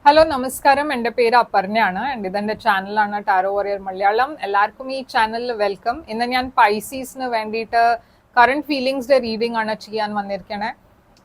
Hello നമസ്കാരം. എൻ്റെ പേര് അപർണയാണ്. ഇതെൻ്റെ ചാനലാണ് ടാരോ വാരിയർ മലയാളം. എല്ലാവർക്കും ഈ ചാനലിൽ വെൽക്കം. ഇന്ന് ഞാൻ പൈസീസിന് വേണ്ടിയിട്ട് കറണ്ട് ഫീലിങ്സിൻ്റെ റീഡിംഗ് ആണ് ചെയ്യാൻ വന്നിരിക്കണേ.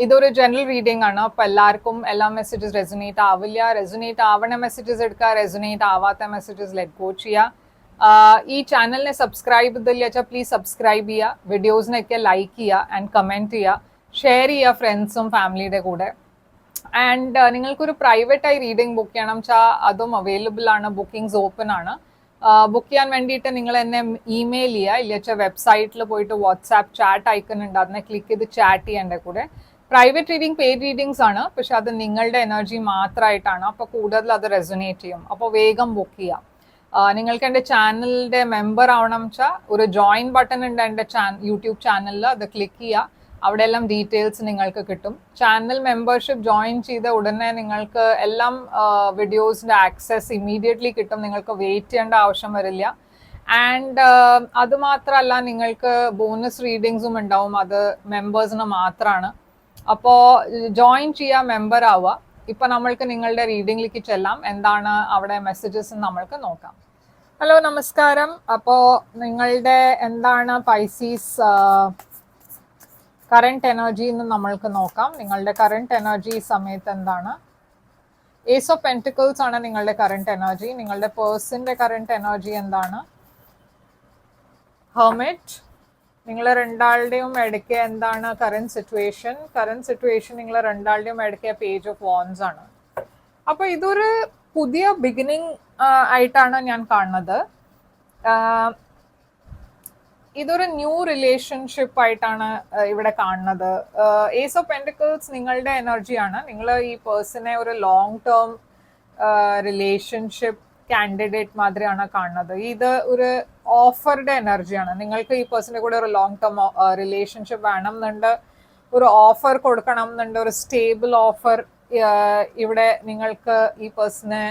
ഇതൊരു ജനറൽ റീഡിംഗ് ആണ്. അപ്പോൾ എല്ലാവർക്കും എല്ലാ മെസ്സേജസ് റെസൊനേറ്റ് ആവില്ല. റെസൊനേറ്റ് ആവണ മെസ്സേജസ് എടുക്കുക, റെസൊനേറ്റ് ആവാത്ത മെസ്സേജസ് ലെറ്റ് ഗോ ചെയ്യുക. ഈ ചാനലിനെ സബ്സ്ക്രൈബ് ചെയ്തില്ല വെച്ചാൽ പ്ലീസ് സബ്സ്ക്രൈബ് ചെയ്യുക, വീഡിയോസിനൊക്കെ ലൈക്ക് ചെയ്യുക ആൻഡ് കമൻറ്റ് ചെയ്യുക, ഷെയർ ചെയ്യുക ഫ്രണ്ട്സും ഫാമിലിയുടെ കൂടെ. ആൻഡ് നിങ്ങൾക്കൊരു പ്രൈവറ്റ് ആയി റീഡിംഗ് ബുക്ക് ചെയ്യണം വെച്ചാൽ അതും അവൈലബിൾ ആണ്. ബുക്കിംഗ്സ് ഓപ്പൺ ആണ്. ബുക്ക് ചെയ്യാൻ വേണ്ടിയിട്ട് നിങ്ങൾ എന്നെ ഇമെയിൽ ചെയ്യുക, ഇല്ല വെച്ചാൽ വെബ്സൈറ്റിൽ പോയിട്ട് വാട്സാപ്പ് ചാറ്റ് ഐക്കൺ ഉണ്ട്, അതിനെ ക്ലിക്ക് ചെയ്ത് ചാറ്റ് ചെയ്യേണ്ട കൂടെ. പ്രൈവറ്റ് റീഡിംഗ് പെയ്ഡ് റീഡിങ്സ് ആണ്, പക്ഷെ അത് നിങ്ങളുടെ എനർജി മാത്രമായിട്ടാണ്. അപ്പോൾ കൂടുതൽ അത് റെസൊനേറ്റ് ചെയ്യും. അപ്പോൾ വേഗം ബുക്ക് ചെയ്യാം. നിങ്ങൾക്ക് എൻ്റെ ചാനലിൻ്റെ മെമ്പർ ആവണം വെച്ചാൽ ഒരു ജോയിൻ ബട്ടൺ ഉണ്ട് എൻ്റെ യൂട്യൂബ് ചാനലിൽ, അത് ക്ലിക്ക് ചെയ്യുക. അവിടെ എല്ലാം ഡീറ്റെയിൽസ് നിങ്ങൾക്ക് കിട്ടും. ചാനൽ മെമ്പർഷിപ്പ് ജോയിൻ ചെയ്ത ഉടനെ നിങ്ങൾക്ക് എല്ലാം വീഡിയോസിൻ്റെ ആക്സസ് ഇമ്മീഡിയറ്റ്ലി കിട്ടും. നിങ്ങൾക്ക് വെയിറ്റ് ചെയ്യേണ്ട ആവശ്യം വരില്ല. ആൻഡ് അതുമാത്രമല്ല, നിങ്ങൾക്ക് ബോണസ് റീഡിങ്സും ഉണ്ടാവും. അത് മെമ്പേഴ്സിന് മാത്രമാണ്. അപ്പോൾ ജോയിൻ ചെയ്യുക, മെമ്പർ ആവുക. ഇപ്പം നമ്മൾക്ക് നിങ്ങളുടെ റീഡിങ്ങിലേക്ക് ചെല്ലാം. എന്താണ് അവിടെ മെസ്സേജസ് നമ്മൾക്ക് നോക്കാം. ഹലോ നമസ്കാരം. അപ്പോൾ നിങ്ങളുടെ എന്താണ് പൈസീസ് കറണ്ട് എനർജി എന്ന് നമ്മൾക്ക് നോക്കാം. നിങ്ങളുടെ കറണ്ട് എനർജി സമയത്ത് എന്താണ്? ഏസ് ഓഫ് പെന്റിക്കിൾസ് ആണ് നിങ്ങളുടെ കറണ്ട് എനർജി. നിങ്ങളുടെ പേഴ്സന്റെ കറണ്ട് എനർജി എന്താണ്? ഹെർമിറ്റ്. നിങ്ങൾ രണ്ടാളുടെയും ഇടയ്ക്ക് എന്താണ് കറണ്ട് സിറ്റുവേഷൻ? കറണ്ട് സിറ്റുവേഷൻ നിങ്ങൾ രണ്ടാളുടെയും ഇടയ്ക്ക് പേജ് ഓഫ് വാൻസ് ആണ്. അപ്പോൾ ഇതൊരു പുതിയ ബിഗിനിങ് ആയിട്ടാണ് ഞാൻ കാണുന്നത്. ഇതൊരു ന്യൂ റിലേഷൻഷിപ്പ് ആയിട്ടാണ് ഇവിടെ കാണുന്നത്. ഏസ് ഓഫ് പെന്റിക്കിൾസ് നിങ്ങളുടെ എനർജിയാണ്. നിങ്ങൾ ഈ പേഴ്സണെ ഒരു ലോങ് ടേം റിലേഷൻഷിപ്പ് കാൻഡിഡേറ്റ് മാതിരിയാണ് കാണുന്നത്. ഇത് ഒരു ഓഫറുടെ എനർജിയാണ്. നിങ്ങൾക്ക് ഈ പേഴ്സണിന്റെ കൂടെ ഒരു ലോങ് ടേം റിലേഷൻഷിപ്പ് വേണം എന്നുണ്ട്, ഒരു ഓഫർ കൊടുക്കണം എന്നുണ്ട്, ഒരു സ്റ്റേബിൾ ഓഫർ ഇവിടെ നിങ്ങൾക്ക് ഈ പേഴ്സണെ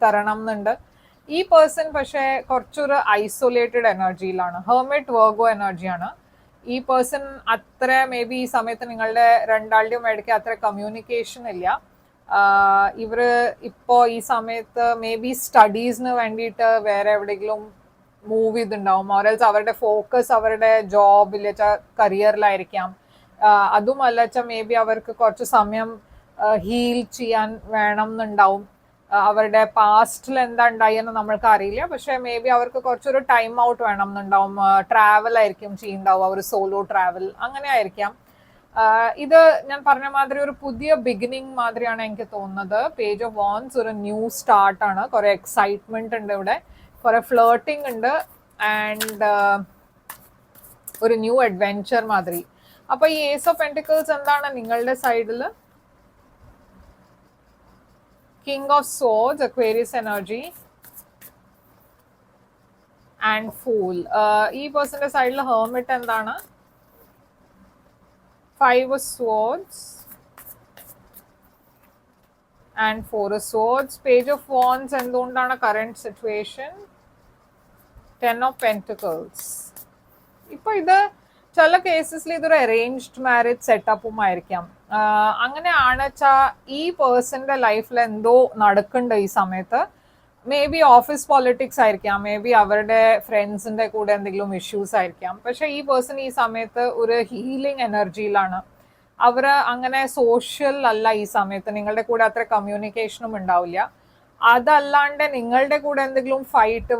തരണം എന്നുണ്ട്. ഈ പേഴ്സൺ പക്ഷേ കുറച്ചൊരു ഐസൊലേറ്റഡ് എനർജിയിലാണ്. ഹെർമിറ്റ് വർഗോ എനർജിയാണ്. ഈ പേഴ്സൺ അത്ര മേ ബി ഈ സമയത്ത് നിങ്ങളുടെ രണ്ടാളുടെയും ഇടയ്ക്ക് അത്ര കമ്മ്യൂണിക്കേഷൻ ഇല്ല. ഇവർ ഇപ്പോൾ ഈ സമയത്ത് മേ ബി സ്റ്റഡീസിന് വേണ്ടിയിട്ട് വേറെ എവിടെയെങ്കിലും മൂവ് ചെയ്തിട്ടുണ്ടാവും. ഓരൽസ് അവരുടെ ഫോക്കസ് അവരുടെ ജോബിൽ വെച്ചാൽ കരിയറിലായിരിക്കാം. അതുമല്ല വെച്ചാൽ മേ ബി അവർക്ക് കുറച്ച് സമയം ഹീൽ ചെയ്യാൻ വേണം എന്നുണ്ടാവും. അവരുടെ പാസ്റ്റിൽ എന്താ ഉണ്ടായെന്ന് നമ്മൾക്ക് അറിയില്ല. പക്ഷെ മേ ബി അവർക്ക് കുറച്ചൊരു ടൈം ഔട്ട് വേണം എന്നുണ്ടാവും. ട്രാവൽ ആയിരിക്കും ചെയ്യുന്നുണ്ടാവും, ഒരു സോളോ ട്രാവൽ അങ്ങനെ ആയിരിക്കാം. ഇത് ഞാൻ പറഞ്ഞ മാതിരി ഒരു പുതിയ ബിഗിനിങ് മാതിരിയാണ് എനിക്ക് തോന്നുന്നത്. പേജ് ഓഫ് വാൻസ് ഒരു ന്യൂ സ്റ്റാർട്ടാണ്. കുറെ എക്സൈറ്റ്മെന്റ് ഉണ്ട് ഇവിടെ, കുറെ ഫ്ലേർട്ടിംഗ് ഉണ്ട് ആൻഡ് ഒരു ന്യൂ അഡ്വെഞ്ചർ മാതിരി. അപ്പൊ ഈ ഏസ് ഓഫ് പെന്റിക്കിൾസ് എന്താണ് നിങ്ങളുടെ സൈഡിൽ? King of Swords, Aquarius energy, and Fool. ഈ പേഴ്സന്റെ സൈഡിൽ ഹെർമിറ്റ് എന്താണ്? 5 of Swords and 4 of Swords. Page of Wands എന്തുകൊണ്ടാണ് കറണ്ട് സിറ്റുവേഷൻ? 10 of Pentacles. ഇപ്പൊ ഇത് ചില കേസസിൽ ഇതൊരു അറേഞ്ച്ഡ് മാരേജ് സെറ്റപ്പും ആയിരിക്കാം. അങ്ങനെയാണ് വെച്ചാൽ ഈ പേഴ്സന്റെ ലൈഫിൽ എന്തോ നടക്കുന്നുണ്ട് ഈ സമയത്ത്. മേ ബി ഓഫീസ് പോളിറ്റിക്സ് ആയിരിക്കാം, മേ ബി അവരുടെ ഫ്രണ്ട്സിന്റെ കൂടെ എന്തെങ്കിലും ഇഷ്യൂസ് ആയിരിക്കാം. പക്ഷെ ഈ പേഴ്സൺ ഈ സമയത്ത് ഒരു ഹീലിംഗ് എനർജിയിലാണ്. അവർ അങ്ങനെ സോഷ്യൽ അല്ല ഈ സമയത്ത്. നിങ്ങളുടെ കൂടെ അത്ര കമ്മ്യൂണിക്കേഷനും ഉണ്ടാവില്ല. അതല്ലാണ്ട് നിങ്ങളുടെ കൂടെ എന്തെങ്കിലും ഫൈറ്റ്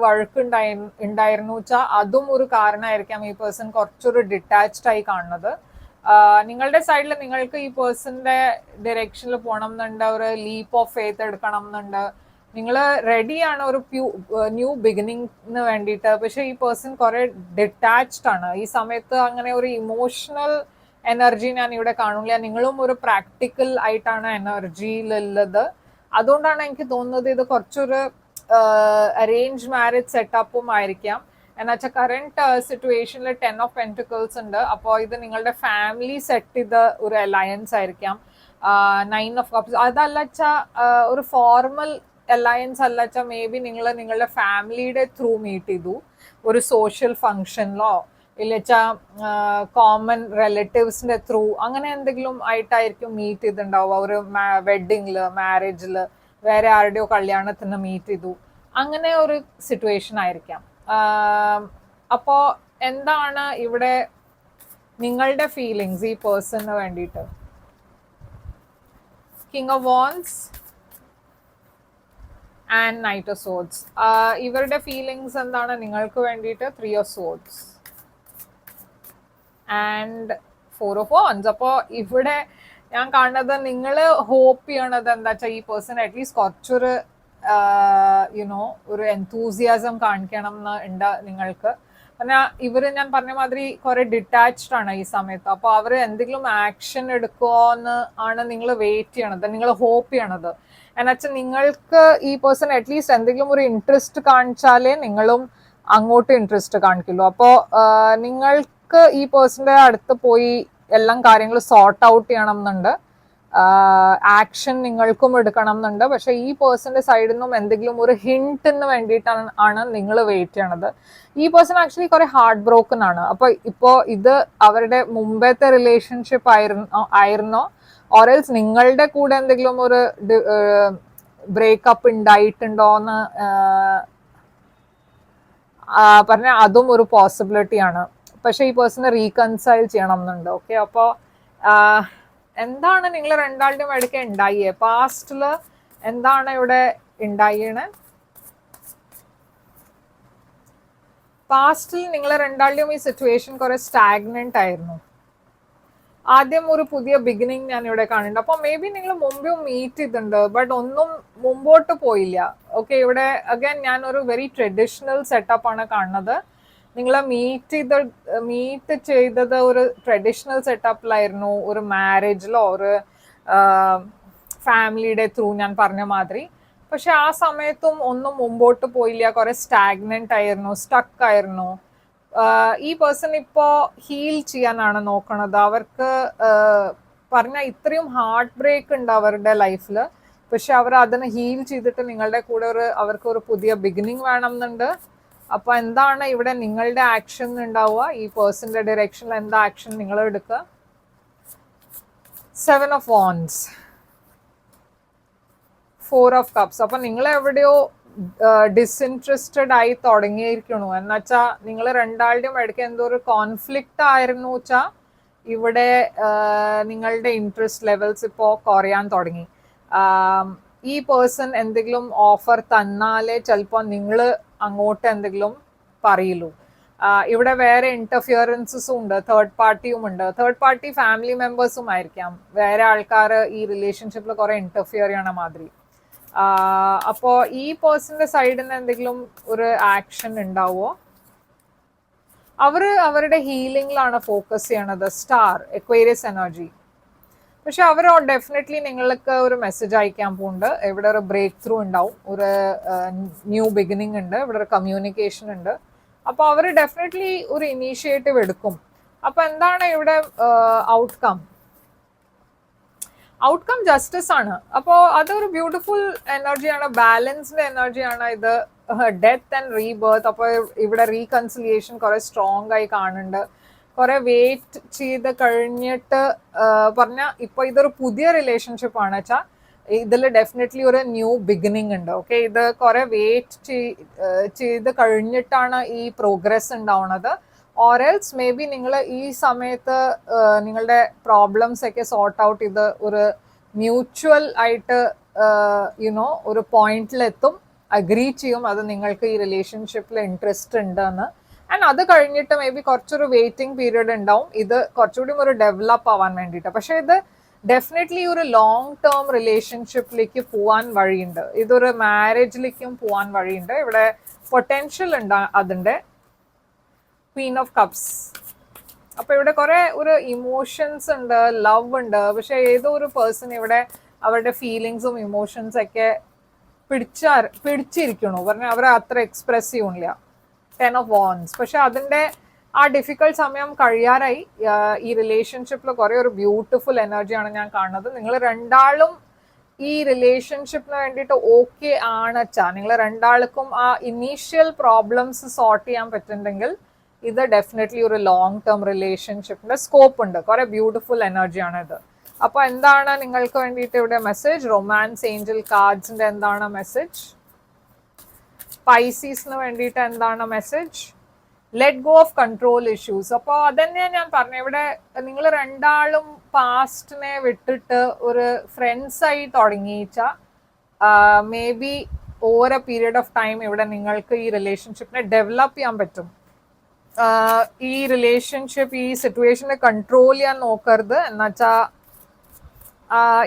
ഉണ്ടായിരുന്നു വെച്ചാൽ അതും ഒരു കാരണമായിരിക്കാം ഈ പേഴ്സൺ കുറച്ചൊരു ഡിറ്റാച്ച്ഡ് ആയി കാണുന്നത്. നിങ്ങളുടെ സൈഡിൽ നിങ്ങൾക്ക് ഈ പേഴ്സന്റെ ഡയറക്ഷനിൽ പോകണം എന്നുണ്ട്, ഒരു ലീപ്പ് ഓഫ് ഫെയ്ത്ത് എടുക്കണം എന്നുണ്ട്. നിങ്ങൾ റെഡിയാണ് ഒരു ന്യൂ ബിഗിനിങ്ങിന് വേണ്ടിയിട്ട്. പക്ഷെ ഈ പേഴ്സൺ കുറെ ഡിറ്റാച്ച്ഡ് ആണ് ഈ സമയത്ത്. അങ്ങനെ ഒരു ഇമോഷണൽ എനർജി ഞാൻ ഇവിടെ കാണില്ല. നിങ്ങളും ഒരു പ്രാക്ടിക്കൽ ആയിട്ടാണ് എനർജിയിലുള്ളത്. അതുകൊണ്ടാണ് എനിക്ക് തോന്നുന്നത് ഇത് കുറച്ചൊരു അറേഞ്ച് മാരേജ് സെറ്റപ്പും ആയിരിക്കാം. എന്നുവെച്ചാൽ കറണ്ട് സിറ്റുവേഷനിൽ 10 of Pentacles ഉണ്ട്. അപ്പോൾ ഇത് നിങ്ങളുടെ ഫാമിലി സെറ്റ് ചെയ്ത ഒരു അലയൻസ് ആയിരിക്കാം. 9 of Cups അതല്ല വെച്ചാൽ ഒരു ഫോർമൽ അലയൻസ് അല്ല വെച്ചാൽ മേ ബി നിങ്ങളുടെ ഫാമിലിയുടെ ത്രൂ മീറ്റ് ചെയ്തു, ഒരു സോഷ്യൽ ഫങ്ഷനിലോ ഇല്ല വെച്ചാൽ കോമൺ റിലേറ്റീവ്സിന്റെ ത്രൂ അങ്ങനെ എന്തെങ്കിലും ആയിട്ടായിരിക്കും മീറ്റ് ചെയ്തിട്ടുണ്ടാവുക. ഒരു വെഡിങ്ങില്, മാരേജില്, വേറെ ആരുടെയോ കല്യാണത്തിന് മീറ്റ് ചെയ്തു, അങ്ങനെ ഒരു സിറ്റുവേഷൻ ആയിരിക്കാം. അപ്പോൾ എന്താണ് ഇവിടെ നിങ്ങളുടെ ഫീലിങ്സ് ഈ പേഴ്സണിന് വേണ്ടിയിട്ട്? King of wands and knight of swords. ഇവരുടെ ഫീലിങ്സ് എന്താണ് നിങ്ങൾക്ക് വേണ്ടിയിട്ട്? 3 of swords and 4 of wands. അപ്പോൾ ഇവിടെ ഞാൻ കാണുന്നത് നിങ്ങൾ ഹോപ്പ് ചെയ്യണത് എന്താ വെച്ചാൽ ഈ പേഴ്സൺ അറ്റ്ലീസ്റ്റ് കുറച്ചൊരു യുനോ ഒരു എൻതൂസിയാസം കാണിക്കണം എന്ന് ഉണ്ട് നിങ്ങൾക്ക്. പറഞ്ഞാൽ ഇവര് ഞാൻ പറഞ്ഞ മാതിരി കുറെ ഡിറ്റാച്ച്ഡ് ആണ് ഈ സമയത്ത്. അപ്പോൾ അവർ എന്തെങ്കിലും ആക്ഷൻ എടുക്കുമോ എന്ന് ആണ് നിങ്ങൾ വെയിറ്റ് ചെയ്യണത്, നിങ്ങൾ ഹോപ്പ് ചെയ്യണത്. എന്നുവെച്ചാൽ നിങ്ങൾക്ക് ഈ പേഴ്സൺ അറ്റ്ലീസ്റ്റ് എന്തെങ്കിലും ഒരു ഇൻട്രസ്റ്റ് കാണിച്ചാലേ നിങ്ങളും അങ്ങോട്ട് ഇൻട്രസ്റ്റ് കാണിക്കുള്ളൂ. അപ്പോൾ നിങ്ങൾക്ക് ഈ പേഴ്സന്റെ അടുത്ത് പോയി എല്ലാം കാര്യങ്ങൾ സോർട്ട് ഔട്ട് ചെയ്യണം എന്നുണ്ട്, ആക്ഷൻ നിങ്ങൾക്കും എടുക്കണം എന്നുണ്ട്. പക്ഷെ ഈ പേഴ്സന്റെ സൈഡിൽ നിന്നും എന്തെങ്കിലും ഒരു ഹിന്റിന് വേണ്ടിയിട്ടാണ് നിങ്ങൾ വെയിറ്റ് ചെയ്യണത്. ഈ പേഴ്സൺ ആക്ച്വലി കുറെ ഹാർട്ട് ബ്രോക്കൺ ആണ്. അപ്പൊ ഇപ്പോ ഇത് അവരുടെ മുമ്പത്തെ റിലേഷൻഷിപ്പ് ആയിരുന്നോ ഓറൽസ് നിങ്ങളുടെ കൂടെ എന്തെങ്കിലും ഒരു ബ്രേക്കപ്പ് ഉണ്ടായിട്ടുണ്ടോന്ന് പറഞ്ഞാൽ അതും ഒരു പോസിബിലിറ്റി ആണ്. പക്ഷെ ഈ പേഴ്സണെ റീകൺസൈൽ ചെയ്യണം എന്നുണ്ട്. ഓക്കെ, അപ്പോൾ എന്താണ് നിങ്ങൾ രണ്ടാളുടെയും ഇടയ്ക്ക് ഉണ്ടായേ? പാസ്റ്റില് എന്താണ് ഇവിടെ ഉണ്ടായേ? പാസ്റ്റിൽ നിങ്ങൾ രണ്ടാളുടെയും ഈ സിറ്റുവേഷൻ കുറെ സ്റ്റാഗ്നന്റ് ആയിരുന്നു. ആദ്യം ഒരു പുതിയ ബിഗിനിങ് ഞാൻ ഇവിടെ കാണുന്നുണ്ട്. അപ്പോൾ മേ ബി നിങ്ങൾ മുമ്പും മീറ്റ് ചെയ്തിട്ടുണ്ട്, ബട്ട് ഒന്നും മുമ്പോട്ട് പോയില്ല. ഓക്കെ, ഇവിടെ അഗൈൻ ഞാൻ ഒരു വെരി ട്രഡീഷണൽ സെറ്റപ്പ് ആണ് കാണുന്നത്. നിങ്ങളെ മീറ്റ് ചെയ്തത് ഒരു ട്രഡീഷണൽ സെറ്റപ്പിലായിരുന്നു, ഒരു മാരേജിലോ ഒരു ഫാമിലിയുടെ ത്രൂ ഞാൻ പറഞ്ഞ മാതിരി. പക്ഷെ ആ സമയത്തും ഒന്നും മുമ്പോട്ട് പോയില്ല, കുറെ സ്റ്റാഗ്നന്റ് ആയിരുന്നു, സ്റ്റക്ക് ആയിരുന്നു. ഈ പേഴ്സൺ ഇപ്പോൾ ഹീൽ ചെയ്യാനാണ് നോക്കണത്. അവർക്ക് പറഞ്ഞ ഇത്രയും ഹാർട്ട് ബ്രേക്ക് ഉണ്ട് അവരുടെ ലൈഫിൽ. പക്ഷെ അവർ അതിനെ ഹീൽ ചെയ്തിട്ട് നിങ്ങളുടെ കൂടെ അവർക്ക് ഒരു പുതിയ ബിഗിനിങ് വേണം എന്നുണ്ട്. അപ്പൊ എന്താണ് ഇവിടെ നിങ്ങളുടെ ആക്ഷൻ ഉണ്ടാവുക? ഈ പേഴ്സന്റെ ഡയറക്ഷനിൽ എന്താ ആക്ഷൻ നിങ്ങൾ എടുക്കുക? 7 ഓഫ് വാൻസ്, 4 ഓഫ് കപ്സ്. അപ്പൊ നിങ്ങൾ എവിടെയോ ഡിസ്ഇൻട്രസ്റ്റഡ് ആയി തുടങ്ങിയിരിക്കണു. എന്നുവെച്ചാൽ നിങ്ങൾ രണ്ടാളുടെയും ഇടയ്ക്ക് എന്തോ ഒരു കോൺഫ്ലിക്റ്റ് ആയിരുന്നു വെച്ചാൽ ഇവിടെ നിങ്ങളുടെ ഇൻട്രസ്റ്റ് ലെവൽസ് ഇപ്പോൾ കുറയാൻ തുടങ്ങി. ഈ പേഴ്സൺ എന്തെങ്കിലും ഓഫർ തന്നാലേ ചിലപ്പോൾ നിങ്ങൾ അങ്ങോട്ട് എന്തെങ്കിലും പറയുള്ളൂ. ഇവിടെ വേറെ ഇന്റർഫിയറൻസസും ഉണ്ട്, തേർഡ് പാർട്ടിയും ഉണ്ട്. തേർഡ് പാർട്ടി ഫാമിലി മെമ്പേഴ്സും ആയിരിക്കാം, വേറെ ആൾക്കാർ ഈ റിലേഷൻഷിപ്പിൽ കുറെ ഇന്റർഫിയർ ചെയ്യണ മാതിരി. അപ്പോൾ ഈ പേഴ്സന്റെ സൈഡിൽ നിന്ന് എന്തെങ്കിലും ഒരു ആക്ഷൻ ഉണ്ടാവുമോ? അവരുടെ ഹീലിംഗിലാണ് ഫോക്കസ് ചെയ്യണത്. Star, aquarius energy. പക്ഷെ അവർ ഡെഫിനറ്റ്ലി നിങ്ങൾക്ക് ഒരു മെസ്സേജ് അയക്കാൻ പോകുന്നുണ്ട്. ഇവിടെ ഒരു ബ്രേക്ക് ത്രൂ ഉണ്ടാവും, ഒരു ന്യൂ ബിഗിനിങ് ഉണ്ട്, ഇവിടെ ഒരു കമ്മ്യൂണിക്കേഷൻ ഉണ്ട്. അപ്പോൾ അവർ ഡെഫിനറ്റ്ലി ഒരു ഇനീഷ്യേറ്റീവ് എടുക്കും. അപ്പൊ എന്താണ് ഇവിടെ ഔട്ട്കം? ഔട്ട്കം ജസ്റ്റിസ് ആണ്. അപ്പോൾ അതൊരു ബ്യൂട്ടിഫുൾ എനർജിയാണ്, ബാലൻസ്ഡ് എനർജിയാണ് ഇത്. Death and rebirth. അപ്പോൾ ഇവിടെ റീകൺസിലിയേഷൻ കുറെ സ്ട്രോങ് ആയി കാണുന്നുണ്ട്. കുറെ വെയിറ്റ് ചെയ്ത് കഴിഞ്ഞിട്ട് പറഞ്ഞാൽ ഇപ്പൊ ഇതൊരു പുതിയ റിലേഷൻഷിപ്പ് ആണ് വെച്ചാൽ ഇതിൽ ഡെഫിനറ്റ്ലി ഒരു ന്യൂ ബിഗിനിങ് ഉണ്ട്. ഓക്കെ, ഇത് കുറെ വെയിറ്റ് ചെയ്ത് കഴിഞ്ഞിട്ടാണ് ഈ പ്രോഗ്രസ് ഉണ്ടാവുന്നത്. ഓറൽസ് മേ ബി നിങ്ങൾ ഈ സമയത്ത് നിങ്ങളുടെ പ്രോബ്ലംസ് ഒക്കെ സോർട്ട് ഔട്ട് ചെയ്ത് ഒരു മ്യൂച്വൽ ആയിട്ട് യുനോ ഒരു പോയിന്റിലെത്തും, അഗ്രി ചെയ്യും അത് നിങ്ങൾക്ക് ഈ റിലേഷൻഷിപ്പിൽ ഇൻട്രസ്റ്റ് ഉണ്ടെന്ന്. ആൻഡ് അത് കഴിഞ്ഞിട്ട് മേ ബി കുറച്ചൊരു വെയിറ്റിംഗ് പീരീഡ് ഉണ്ടാവും, ഇത് കുറച്ചുകൂടി ഒരു ഡെവലപ്പ് ആവാൻ വേണ്ടിയിട്ട്. പക്ഷെ ഇത് ഡെഫിനറ്റ്ലി ഒരു ലോങ് ടേം റിലേഷൻഷിപ്പിലേക്ക് പോവാൻ വഴിയുണ്ട്, ഇതൊരു മാരേജിലേക്കും പോവാൻ വഴിയുണ്ട്. ഇവിടെ പൊട്ടൻഷ്യൽ ഉണ്ട് അതിൻ്റെ. Queen of cups. അപ്പൊ ഇവിടെ കുറെ ഒരു ഇമോഷൻസ് ഉണ്ട്, ലവ് ഉണ്ട്. പക്ഷെ ഏതോ ഒരു പേഴ്സൺ ഇവിടെ അവരുടെ ഫീലിങ്സും ഇമോഷൻസ് ഒക്കെ പിടിച്ചിരിക്കണു. പറഞ്ഞാൽ അവർ അത്ര എക്സ്പ്രസ് ചെയ്യണില്ല. 10 ഓഫ് വാൻസ്. പക്ഷെ അതിന്റെ ആ ഡിഫിക്കൽട്ട് സമയം കഴിയാറായി. ഈ റിലേഷൻഷിപ്പിൽ കുറെ ഒരു ബ്യൂട്ടിഫുൾ എനർജിയാണ് ഞാൻ കാണുന്നത്. നിങ്ങൾ രണ്ടാളും ഈ റിലേഷൻഷിപ്പിന് വേണ്ടിയിട്ട് ഓക്കെ ആണെച്ചാ നിങ്ങൾ രണ്ടാൾക്കും ആ ഇനീഷ്യൽ പ്രോബ്ലംസ് സോർട്ട് ചെയ്യാൻ പറ്റുന്നുണ്ടെങ്കിൽ ഇത് ഡെഫിനറ്റ്ലി ഒരു ലോങ് ടേം റിലേഷൻഷിപ്പിന്റെ സ്കോപ്പ് ഉണ്ട്. കുറെ ബ്യൂട്ടിഫുൾ എനർജിയാണ് ഇത്. അപ്പോൾ എന്താണ് നിങ്ങൾക്ക് വേണ്ടിയിട്ട് ഇവിടെ മെസ്സേജ്? റൊമാൻസ് ഏഞ്ചൽ കാർഡ്സിന്റെ എന്താണ് മെസ്സേജ്? പൈസീസിന് വേണ്ടിയിട്ട് എന്താണ് message? Let go of control issues. അപ്പോൾ അതന്നെയാണ് ഞാൻ പറഞ്ഞു, ഇവിടെ നിങ്ങൾ രണ്ടാളും പാസ്റ്റിനെ വിട്ടിട്ട് ഒരു ഫ്രണ്ട്സായി തുടങ്ങിയിച്ച may be over a period of time ഇവിടെ നിങ്ങൾക്ക് ഈ റിലേഷൻഷിപ്പിനെ ഡെവലപ്പ് ചെയ്യാൻ പറ്റും. ഈ റിലേഷൻഷിപ്പ് ഈ സിറ്റുവേഷനെ കൺട്രോൾ ചെയ്യാൻ നോക്കരുത്. എന്നുവെച്ചാൽ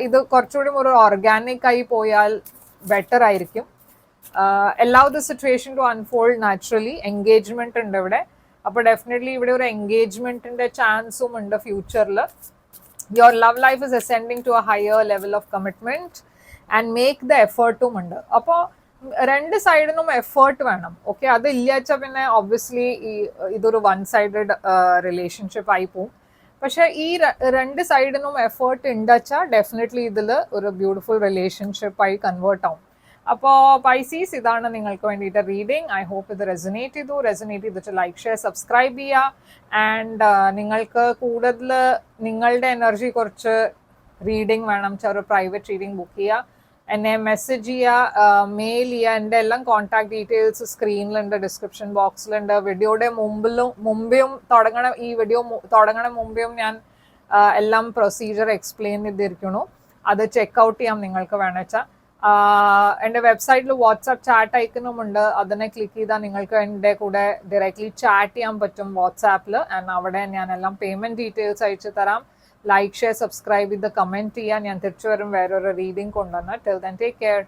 ഇത് കുറച്ചുകൂടി ഒരു ഓർഗാനിക് ആയി പോയാൽ ബെറ്റർ ആയിരിക്കും. allow the situation to unfold naturally. Engagement ഉണ്ട് ഇവിടെ. അപ്പോൾ ഡെഫിനറ്റ്ലി ഇവിടെ ഒരു എൻഗേജ്മെന്റിന്റെ ചാൻസും ഉണ്ട് ഫ്യൂച്ചറിൽ. Your love life is ascending to a higher level of commitment and make the എഫേർട്ടും ഉണ്ട്. അപ്പോൾ രണ്ട് സൈഡിനും എഫേർട്ട് വേണം. ഓക്കെ, അത് ഇല്ലാച്ച പിന്നെ ഒബ്വിയസ്ലി ഇതൊരു വൺ സൈഡഡ് റിലേഷൻഷിപ്പ് ആയി പോവും. പക്ഷെ ഈ രണ്ട് സൈഡിനും എഫേർട്ട് ഉണ്ടെച്ചാൽ ഡെഫിനറ്റ്ലി ഇതിൽ ഒരു ബ്യൂട്ടിഫുൾ റിലേഷൻഷിപ്പ് ആയി കൺവേർട്ട് ആവും. അപ്പോൾ പൈസീസ്, ഇതാണ് നിങ്ങൾക്ക് വേണ്ടിയിട്ട് റീഡിങ്. ഐ ഹോപ്പ് ഇത് റെസനേറ്റ് ചെയ്തിട്ട് ലൈക്ക് ഷെയർ സബ്സ്ക്രൈബ് ചെയ്യുക. ആൻഡ് നിങ്ങൾക്ക് കൂടുതൽ നിങ്ങളുടെ എനർജി കുറച്ച് റീഡിങ് വേണം വെച്ചാൽ ഒരു പ്രൈവറ്റ് റീഡിങ് ബുക്ക് ചെയ്യുക, എന്നെ മെസ്സേജ് ചെയ്യുക, മെയിൽ ചെയ്യുക. എൻ്റെ എല്ലാം കോൺടാക്ട് ഡീറ്റെയിൽസ് സ്ക്രീനിലുണ്ട്, ഡിസ്ക്രിപ്ഷൻ ബോക്സിലുണ്ട്. വീഡിയോയുടെ മുമ്പേയും ഈ വീഡിയോ തുടങ്ങണ മുമ്പേയും ഞാൻ എല്ലാം പ്രൊസീജിയർ എക്സ്പ്ലെയിൻ ചെയ്തിരിക്കണു. അത് ചെക്കൗട്ട് ചെയ്യാം നിങ്ങൾക്ക് വേണമെച്ചാൽ. എൻ്റെ വെബ്സൈറ്റിൽ വാട്സാപ്പ് ചാറ്റ് ഐക്കണുമുണ്ട്. അതിനെ ക്ലിക്ക് ചെയ്താൽ നിങ്ങൾക്ക് എൻ്റെ കൂടെ ഡയറക്റ്റ്ലി ചാറ്റ് ചെയ്യാൻ പറ്റും വാട്സാപ്പിൽ. ആൻഡ് അവിടെ ഞാൻ എല്ലാം പേയ്മെൻറ്റ് ഡീറ്റെയിൽസ് അയച്ചു തരാം. ലൈക്ക് ഷെയർ സബ്സ്ക്രൈബ് ചെയ്ത് കമൻറ്റ് ചെയ്യാൻ. ഞാൻ തിരിച്ചു വരും വേറൊരു റീഡിങ് കൊണ്ടുവന്ന്. Till then take care.